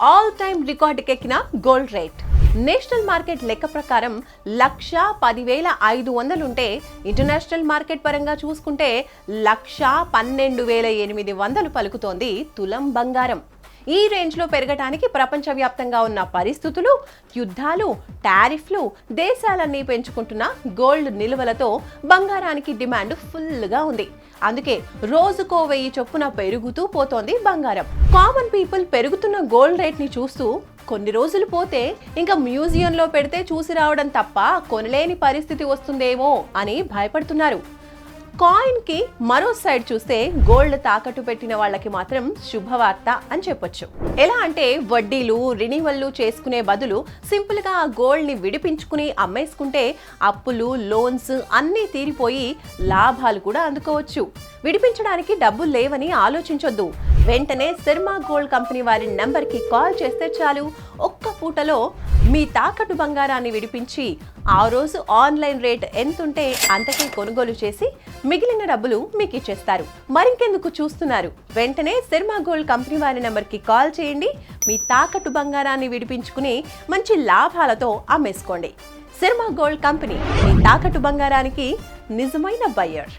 All time రికార్డుకెక్కిన gold rate. National market లెక్క ప్రకారం 1,10,500 ఉంటే ఇంటర్నేషనల్ మార్కెట్ పరంగా చూసుకుంటే 1,12,800 పలుకుతోంది తులం బంగారం. ఈ రేంజ్లో పెరగటానికి ప్రపంచవ్యాప్తంగా ఉన్న పరిస్థితులు, యుద్ధాలు, టారిఫ్లు, దేశాలన్నీ పెంచుకుంటున్న గోల్డ్ నిల్వలతో బంగారానికి డిమాండ్ ఫుల్గా ఉంది. అందుకే రోజుకో 1000 చొప్పున పెరుగుతూ పోతోంది బంగారం. కామన్ పీపుల్ పెరుగుతున్న గోల్డ్ రేట్ ని చూస్తూ కొన్ని రోజులు పోతే ఇంకా మ్యూజియంలో పెడితే చూసి రావడం తప్ప కొనలేని పరిస్థితి వస్తుందేమో అని భయపడుతున్నారు. కాయిన్ కి మరో సైడ్ చూస్తే గోల్డ్ తాకట్టు పెట్టిన వాళ్ళకి మాత్రం శుభవార్త అని చెప్పొచ్చు. ఎలా అంటే వడ్డీలు, రినివల్లు చేసుకునే బదులు సింపుల్ గా ఆ గోల్డ్ ని విడిపించుకుని అమ్మేసుకుంటే అప్పులు, లోన్స్ అన్నీ తీరిపోయి లాభాలు కూడా అందుకోవచ్చు. విడిపించడానికి డబ్బులు లేవని ఆలోచించొద్దు. వెంటనే శర్మా గోల్డ్ కంపెనీ వారి నెంబర్ కి కాల్ చేస్తే చాలు, ఒక్క పూటలో మీ తాకట్టు బంగారాన్ని విడిపించి ఆ రోజు ఆన్లైన్ రేట్ ఎంతుంటే అంతకే కొనుగోలు చేసి మిగిలిన డబ్బులు మీకు ఇచ్చేస్తారు. మరింకెందుకు చూస్తున్నారు? వెంటనే శర్మా గోల్డ్ కంపెనీ వారి నెంబర్ కి కాల్ చేయండి. మీ తాకట్టు బంగారాన్ని విడిపించుకుని మంచి లాభాలతో అమ్మేసుకోండి. శర్మా గోల్డ్ కంపెనీ, మీ తాకట్టు బంగారానికి నిజమైన బయ్యర్.